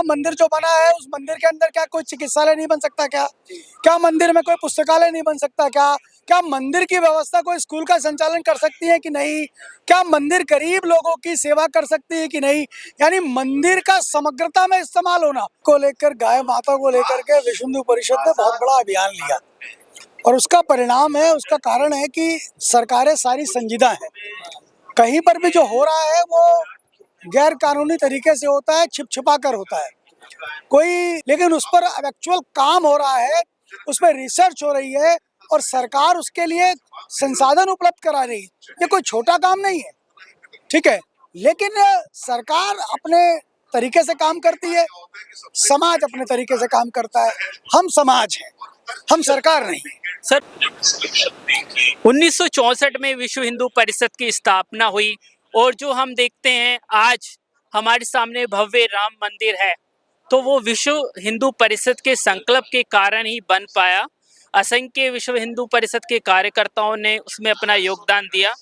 मंदिर जो बना है उस मंदिर के अंदर क्या कोई चिकित्सालय नहीं बन सकता क्या? क्या मंदिर में कोई पुस्तकालय नहीं बन सकता क्या? क्या मंदिर की व्यवस्था कोई स्कूल का संचालन कर सकती है कि नहीं? क्या मंदिर गरीब लोगों की सेवा कर सकती है कि नहीं? यानी मंदिर का समग्रता में इस्तेमाल होना को लेकर, गाय माता को लेकर के विश्व हिंदू परिषद ने बहुत बड़ा अभियान लिया और उसका परिणाम है, उसका कारण है कि सरकारें सारी संजीदा हैं। कहीं पर भी जो हो रहा है वो गैर कानूनी तरीके से होता है, छिप छिपा कर होता है कोई, लेकिन उस पर एक्चुअल काम हो रहा है, उस पर रिसर्च हो रही है और सरकार उसके लिए संसाधन उपलब्ध करा रही है। ये कोई छोटा काम नहीं है, ठीक है, लेकिन सरकार अपने तरीके से काम करती है, समाज अपने तरीके से काम करता है। हम समाज हैं, हम सरकार नहीं। सर, 1964 में विश्व हिंदू परिषद की स्थापना हुई और जो हम देखते हैं आज हमारे सामने भव्य राम मंदिर है, तो वो विश्व हिंदू परिषद के संकल्प के कारण ही बन पाया। असंख्य विश्व हिंदू परिषद के कार्यकर्ताओं ने उसमें अपना योगदान दिया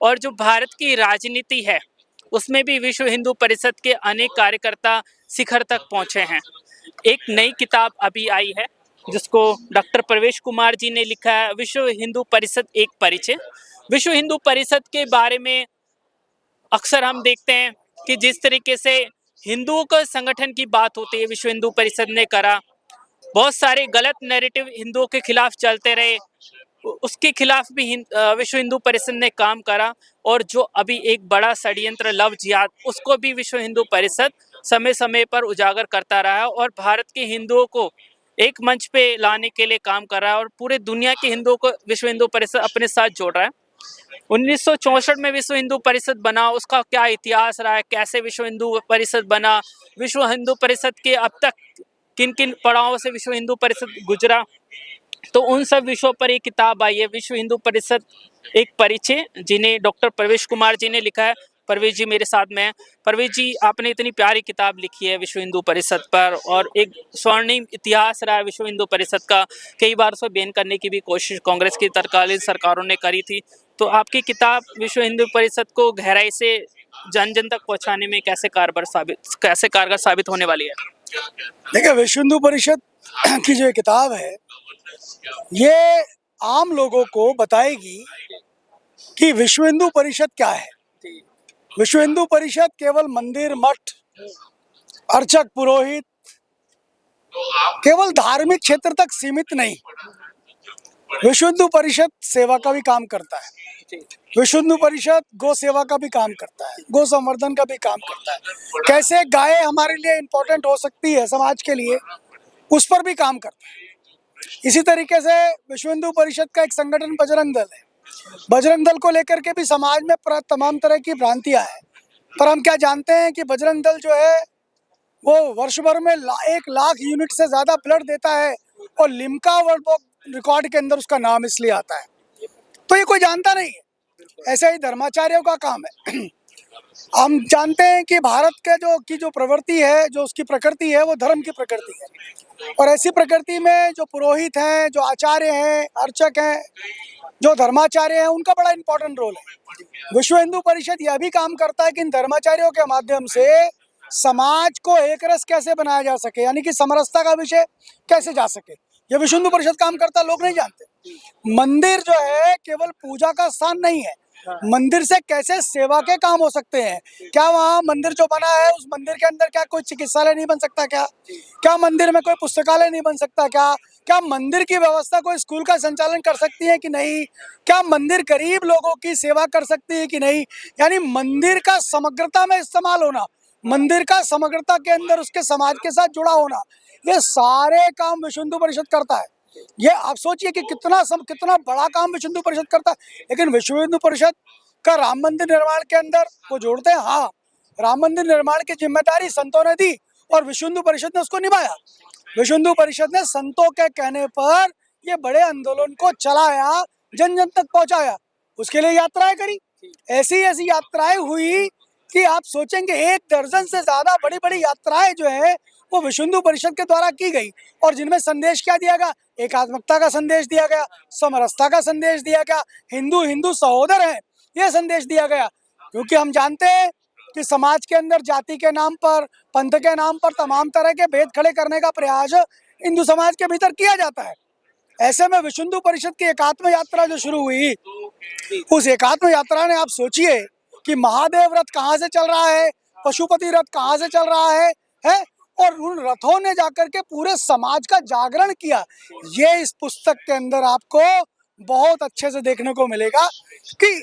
और जो भारत की राजनीति है उसमें भी विश्व हिंदू परिषद के अनेक कार्यकर्ता शिखर तक पहुंचे हैं। एक नई किताब अभी आई है जिसको डॉक्टर प्रवेश कुमार जी ने लिखा है, विश्व हिंदू परिषद एक परिचय। विश्व हिंदू परिषद के बारे में अक्सर हम देखते हैं कि जिस तरीके से हिंदुओं का संगठन की बात होती है विश्व हिंदू परिषद ने करा, बहुत सारे गलत नैरेटिव हिंदुओं के खिलाफ चलते रहे, उसके खिलाफ भी विश्व हिंदू परिषद ने काम करा और जो अभी एक बड़ा षड्यंत्र लव जिहाद उसको भी विश्व हिंदू परिषद समय समय पर उजागर करता रहा है और भारत के हिंदुओं को एक मंच पे लाने के लिए काम कर रहा है और पूरे दुनिया के हिंदुओं को विश्व हिंदू परिषद अपने साथ जोड़ रहा है। 1964 में विश्व हिंदू परिषद बना, उसका क्या इतिहास रहा है, कैसे विश्व हिंदू परिषद बना, विश्व हिंदू परिषद के अब तक किन किन पड़ावों से विश्व हिंदू परिषद गुजरा, तो उन सब विषयों पर एक किताब आई है, विश्व हिंदू परिषद एक परिचय, जिन्हें डॉक्टर प्रवेश कुमार जी ने लिखा है। परवेश जी मेरे साथ में हैं। परवेश जी, आपने इतनी प्यारी किताब लिखी है विश्व हिंदू परिषद पर और एक स्वर्णिम इतिहास रहा है विश्व हिंदू परिषद का। कई बार उसको बैन करने की भी कोशिश कांग्रेस की तत्कालीन सरकारों ने करी थी, तो आपकी किताब विश्व हिंदू परिषद को गहराई से जन जन तक पहुँचाने में कैसे कारगर साबित होने वाली है? देखिए, विश्व हिंदू परिषद की जो किताब है ये आम लोगों को बताएगी कि विश्व हिंदू परिषद क्या है। विश्व हिंदू परिषद केवल मंदिर, मठ, अर्चक, पुरोहित, केवल धार्मिक क्षेत्र तक सीमित नहीं। विश्व हिंदू परिषद सेवा का भी काम करता है। विश्व हिंदू परिषद गौ सेवा का भी काम करता है, गौ संवर्धन का भी काम करता है। कैसे गाय हमारे लिए इम्पोर्टेंट हो सकती है समाज के लिए, उस पर भी काम करता है। इसी तरीके से विश्व हिंदू परिषद का एक संगठन बजरंग दल है। बजरंग दल को लेकर के भी समाज में तमाम तरह की भ्रांतियां हैं, पर हम क्या जानते हैं कि बजरंग दल जो है वो वर्ष भर में 1 लाख यूनिट से ज्यादा ब्लड देता है और लिम्का वर्ल्ड बुक रिकॉर्ड के अंदर उसका नाम इसलिए आता है। तो ये कोई जानता नहीं है। ऐसे ही धर्माचार्यों का काम है। हम जानते हैं कि भारत के जो प्रवृत्ति है, जो उसकी प्रकृति है, वो धर्म की प्रकृति है और ऐसी प्रकृति में जो पुरोहित हैं, जो आचार्य हैं, अर्चक हैं, जो धर्माचार्य हैं, उनका बड़ा इंपॉर्टेंट रोल है। विश्व हिंदू परिषद यह भी काम करता है कि इन धर्माचार्यों के माध्यम से समाज को एक रस कैसे बनाया जा सके, यानी कि समरसता का विषय कैसे जा सके, ये विश्व हिंदू परिषद काम करता है। लोग नहीं जानते। मंदिर जो है केवल पूजा का स्थान नहीं है, मंदिर से कैसे सेवा के काम हो सकते हैं। क्या वहाँ मंदिर जो बना है उस मंदिर के अंदर क्या कोई चिकित्सालय नहीं बन सकता क्या? क्या मंदिर में कोई पुस्तकालय नहीं बन सकता क्या? क्या मंदिर की व्यवस्था कोई स्कूल का संचालन कर सकती है कि नहीं? क्या मंदिर गरीब लोगों की सेवा कर सकती है कि नहीं? यानी मंदिर का समग्रता में इस्तेमाल होना, मंदिर का समग्रता के अंदर उसके समाज के साथ जुड़ा होना, ये सारे काम विश्व हिंदू परिषद करता है। ये आप सोचिए कि कितना बड़ा काम विश्व हिंदू परिषद करता है। लेकिन विश्व हिंदू परिषद का राम मंदिर निर्माण के अंदर वो जोड़ते हैं, हाँ, राम मंदिर निर्माण की जिम्मेदारी संतों ने दी और विश्व हिंदू परिषद ने उसको निभाया। विश्व हिंदू परिषद ने संतों के कहने पर ये बड़े आंदोलन को चलाया, जन जन तक पहुंचाया, उसके लिए यात्राएं करी। ऐसी ऐसी यात्राएं हुई कि आप सोचेंगे 1 दर्जन से ज्यादा बड़ी बड़ी यात्राएं जो है वो विश्व हिंदू परिषद के द्वारा की गई और जिनमें संदेश क्या दिया गया? एकात्मकता का संदेश दिया गया, समरसता का संदेश दिया गया, हिंदू हिंदू सहोदर हैं, ये संदेश दिया गया। क्योंकि हम जानते हैं कि समाज के अंदर जाति के नाम पर, पंथ के नाम पर तमाम तरह के भेद खड़े करने का प्रयास हिंदू समाज के भीतर किया जाता है। ऐसे में विश्व हिंदू परिषद की एकात्म यात्रा जो शुरू हुई, उस एकात्म यात्रा ने, आप सोचिए कि महादेव रथ कहाँ से चल रहा है, पशुपति रथ कहाँ से चल रहा है, और उन रथों ने जाकर के पूरे समाज का जागरण किया। ये इस पुस्तक के अंदर आपको बहुत अच्छे से देखने को मिलेगा कि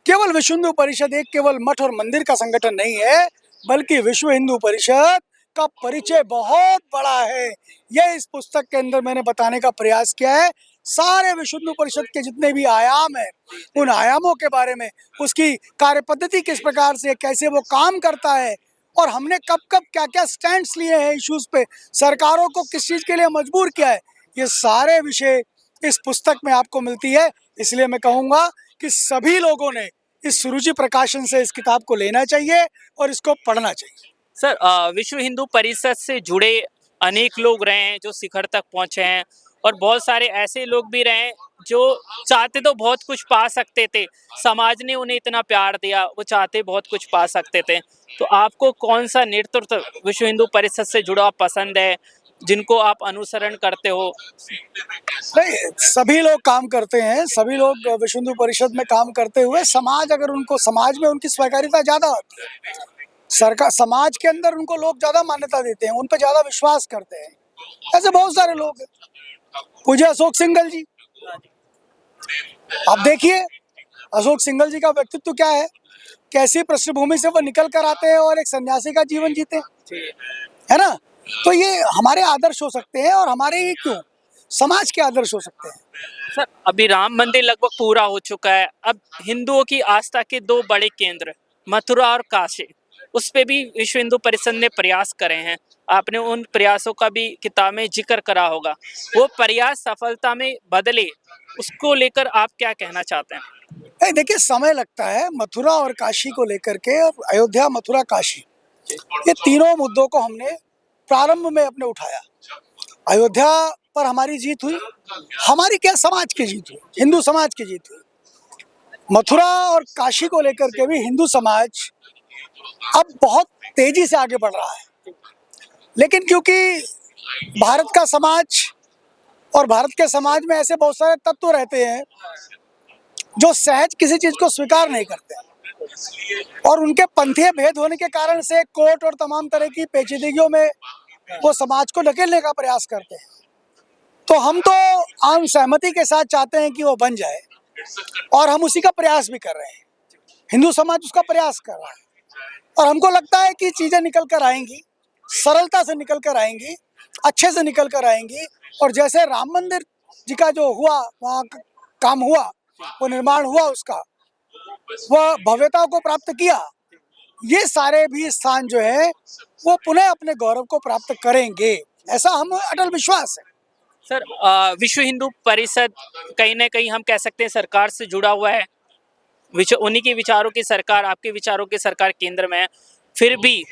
केवल विश्व हिंदू परिषद एक केवल मठ और मंदिर का संगठन नहीं है, बल्कि विश्व हिंदू परिषद का परिचय बहुत बड़ा है। यह इस पुस्तक के अंदर मैंने बताने का प्रयास किया है। सारे विश्व हिंदू परिषद के जितने भी आयाम हैं, उन आयामों के बारे में, उसकी कार्य पद्धति किस प्रकार से, कैसे वो काम करता है, और हमने कब कब क्या क्या स्टैंड्स लिए हैं इश्यूज पे, सरकारों को किस चीज़ के लिए मजबूर किया है, ये सारे विषय इस पुस्तक में आपको मिलती है। इसलिए मैं कहूँगा कि सभी लोगों ने इस सुरुचि प्रकाशन से इस किताब को लेना चाहिए और इसको पढ़ना चाहिए। सर, विश्व हिंदू परिषद से जुड़े अनेक लोग रहे हैं जो शिखर तक पहुंचे हैं, और बहुत सारे ऐसे लोग भी रहे हैं जो चाहते तो बहुत कुछ पा सकते थे, समाज ने उन्हें इतना प्यार दिया, वो चाहते बहुत कुछ पा सकते थे। तो आपको कौन सा नेतृत्व विश्व हिंदू परिषद से जुड़ा पसंद है, जिनको आप अनुसरण करते हो? नहीं, सभी लोग काम करते हैं, सभी लोग विश्व हिंदू परिषद में काम करते हुए समाज, अगर उनको समाज में उनकी स्वीकार्यता ज़्यादा होती है, सरकार समाज के अंदर उनको लोग ज़्यादा मान्यता देते हैं, उन पर ज़्यादा विश्वास करते हैं, ऐसे बहुत सारे लोग हैं। पूज्य अशोक सिंघल जी, आप देखिए अशोक सिंघल जी का व्यक्तित्व क्या है, कैसी पृष्ठभूमि से वो निकल कर आते हैं और एक सन्यासी का जीवन जीते हैं, है ना। तो ये हमारे आदर्श हो सकते हैं, और हमारे ही क्यों, समाज के आदर्श हो सकते हैं। सर, अभी राम मंदिर लगभग पूरा हो चुका है। अब हिंदुओं की आस्था के दो बड़े केंद्र, मथुरा और काशी, उस पे भी विश्व हिंदू परिषद ने प्रयास करे हैं। आपने उन प्रयासों का भी किताब में जिक्र करा होगा। वो प्रयास सफलता में बदले, उसको लेकर आप क्या कहना चाहते हैं? देखिए, समय लगता है मथुरा और काशी को लेकर के, और अयोध्या, मथुरा, काशी, ये तीनों मुद्दों को हमने प्रारंभ में अपने उठाया। अयोध्या पर हमारी जीत हुई, हमारी क्या, समाज की जीत हुई, हिंदू समाज की जीत हुई। मथुरा और काशी को लेकर के भी हिंदू समाज अब बहुत तेजी से आगे बढ़ रहा है, लेकिन क्योंकि भारत का समाज और भारत के समाज में ऐसे बहुत सारे तत्व रहते हैं जो सहज किसी चीज को स्वीकार नहीं करते, और उनके पंथीय भेद होने के कारण से कोर्ट और तमाम तरह की पेचीदगियों में वो समाज को ढकेलने का प्रयास करते हैं। तो हम तो आम सहमति के साथ चाहते हैं कि वो बन जाए, और हम उसी का प्रयास भी कर रहे हैं। हिंदू समाज उसका प्रयास कर रहा है, और हमको लगता है कि चीज़ें निकल कर आएंगी, सरलता से निकल कर आएंगी, अच्छे से निकल कर आएंगी। और जैसे राम मंदिर जी का जो हुआ, वहाँ काम हुआ, वो निर्माण हुआ, उसका वह भव्यता को प्राप्त किया, ये सारे भी स्थान जो है वो पुनः अपने गौरव को प्राप्त करेंगे, ऐसा हमें अटल विश्वास है। सर, विश्व हिंदू परिषद कहीं ना कहीं हम कह सकते हैं सरकार से जुड़ा हुआ है, उन्हीं के विचारों की सरकार, आपके विचारों की सरकार केंद्र में है। फिर भी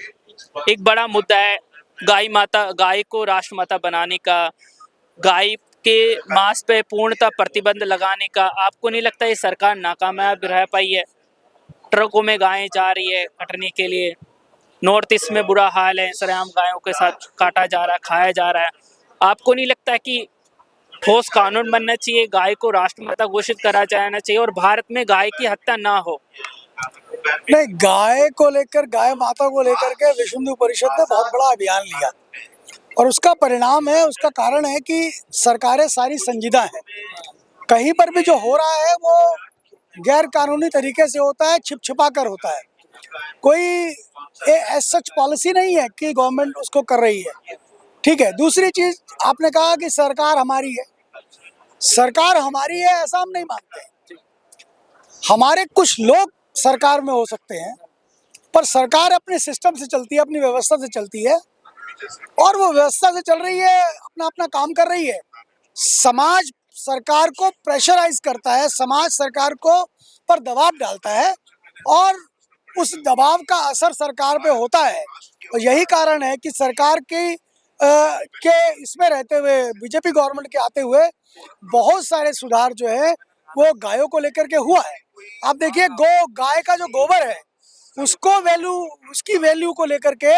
एक बड़ा मुद्दा है गाय को राष्ट्रमाता बनाने का, गाय के मांस पे पूर्णतः प्रतिबंध लगाने का। आपको नहीं लगता ये सरकार नाकामयाब रह पाई है? ट्रकों में गायें जा रही है कटने के लिए, नॉर्थ ईस्ट में बुरा हाल है, सरेआम गायों के साथ काटा जा रहा है, खाया जा रहा है। आपको नहीं लगता कि ठोस कानून बनना चाहिए, गाय को राष्ट्रमाता घोषित करा जाना चाहिए और भारत में गाय की हत्या ना हो? नहीं, गाय को लेकर, गाय माता को लेकर के विश्व हिंदू परिषद ने बहुत बड़ा अभियान लिया, और उसका परिणाम है, उसका कारण है कि सरकारें सारी संजीदा हैं। कहीं पर भी जो हो रहा है वो गैर कानूनी तरीके से होता है, छिप छिपा कर होता है, कोई एज सच पॉलिसी नहीं है कि गवर्नमेंट उसको कर रही है। ठीक है। दूसरी चीज, आपने कहा कि सरकार हमारी है, सरकार हमारी है ऐसा हम नहीं मानते। हमारे कुछ लोग सरकार में हो सकते हैं, पर सरकार अपने सिस्टम से चलती है, अपनी व्यवस्था से चलती है, और वो व्यवस्था से चल रही है, अपना अपना काम कर रही है। समाज सरकार को प्रेशराइज करता है, समाज सरकार को पर दबाव डालता है, और उस दबाव का असर सरकार पे होता है। और यही कारण है कि सरकार के इसमें रहते हुए, बीजेपी गवर्नमेंट के आते हुए, बहुत सारे सुधार जो है वो गायों को लेकर के हुआ है। आप देखिए, गाय का जो गोबर है उसको वैल्यू, उसकी वैल्यू को लेकर के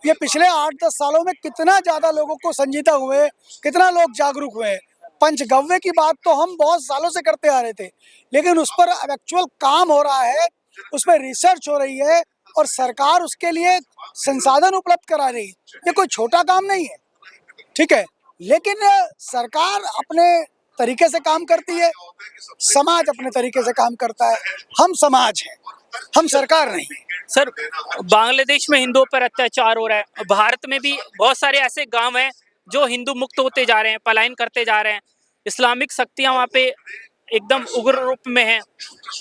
ये पिछले 8-10 सालों में कितना ज्यादा लोगों को संजीदा हुए, कितना लोग जागरूक हुए। पंचगव्य की बात तो हम बहुत सालों से करते आ रहे थे, लेकिन उस पर अब एक्चुअल काम हो रहा है, उस पर रिसर्च हो रही है और सरकार उसके लिए संसाधन उपलब्ध करा रही है। ये कोई छोटा काम नहीं है, ठीक है, लेकिन सरकार अपने तरीके से काम करती है, समाज अपने तरीके से काम करता है। हम समाज हैं, हम सरकार नहीं। सर, बांग्लादेश में हिंदुओं पर अत्याचार हो रहा है, भारत में भी बहुत सारे ऐसे गांव हैं जो हिंदू मुक्त होते जा रहे हैं, पलायन करते जा रहे हैं, इस्लामिक शक्तियां वहाँ पे एकदम उग्र रूप में हैं।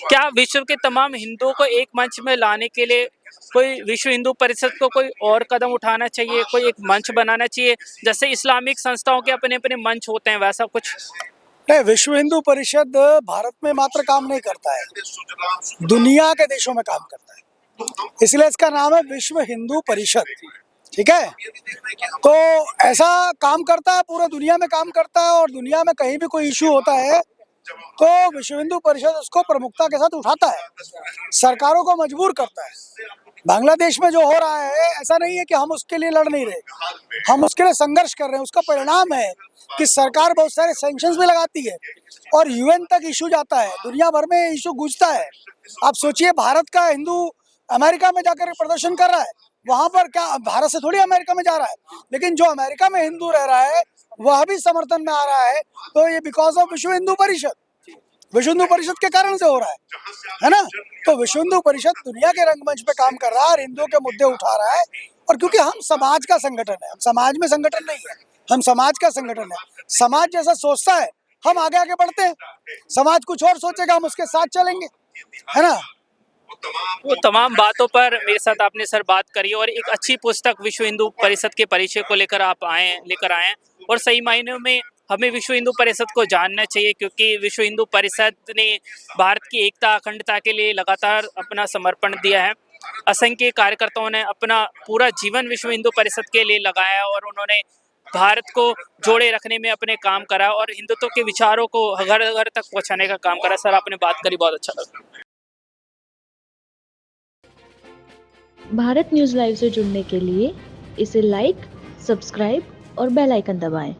क्या विश्व के तमाम हिंदुओं को एक मंच में लाने के लिए कोई विश्व हिंदू परिषद को कोई और कदम उठाना चाहिए, कोई एक मंच बनाना चाहिए, जैसे इस्लामिक संस्थाओं के अपने अपने मंच होते हैं वैसा कुछ? नहीं, विश्व हिंदू परिषद भारत में मात्र काम नहीं करता है, दुनिया के देशों में काम करता है, इसलिए इसका नाम है विश्व हिंदू परिषद, ठीक है। तो ऐसा काम करता है, पूरा दुनिया में काम करता है, और दुनिया में कहीं भी कोई इशू होता है तो विश्व हिंदू परिषद उसको प्रमुखता के साथ उठाता है, सरकारों को मजबूर करता है। बांग्लादेश में जो हो रहा है, ऐसा नहीं है कि हम उसके लिए लड़ नहीं रहे, हम उसके लिए संघर्ष कर रहे हैं। उसका परिणाम है कि सरकार बहुत सारे सैंक्शंस भी लगाती है और यूएन तक इशू जाता है, दुनिया भर में इशू गूंजता है। आप सोचिए, भारत का हिंदू अमेरिका में जाकर प्रदर्शन कर रहा है, वहां पर क्या भारत से थोड़ी अमेरिका में जा रहा है, लेकिन जो अमेरिका में हिंदू रह रहा है वह भी समर्थन में आ रहा है। तो ये बिकॉज ऑफ विश्व हिंदू परिषद, विश्व हिंदू परिषद के कारण से हो रहा है ना। तो विश्व हिंदू परिषद दुनिया के रंगमंच पे काम कर रहा है और हिंदुओं के मुद्दे उठा रहा है। और क्योंकि हम समाज का संगठन है, हम समाज में संगठन नहीं है, हम समाज का संगठन है। समाज जैसा सोचता है हम आगे आगे बढ़ते हैं, समाज कुछ और सोचेगा हम उसके साथ चलेंगे, है ना। वो तमाम बातों पर मेरे साथ आपने सर बात करी और एक अच्छी पुस्तक विश्व हिंदू परिषद के परिचय को लेकर आप लेकर आए और सही मायनों में हमें विश्व हिंदू परिषद को जानना चाहिए, क्योंकि विश्व हिंदू परिषद ने भारत की एकता अखंडता के लिए लगातार अपना समर्पण दिया है। असंख्य कार्यकर्ताओं ने अपना पूरा जीवन विश्व हिंदू परिषद के लिए लगाया और उन्होंने भारत को जोड़े रखने में अपने काम करा और हिंदुत्व के विचारों को घर घर तक पहुंचाने का काम करा। सर, आपने बात करी, बहुत अच्छा लगा। भारत न्यूज़ लाइव से जुड़ने के लिए इसे लाइक, सब्सक्राइब और बेल आइकन दबाएं।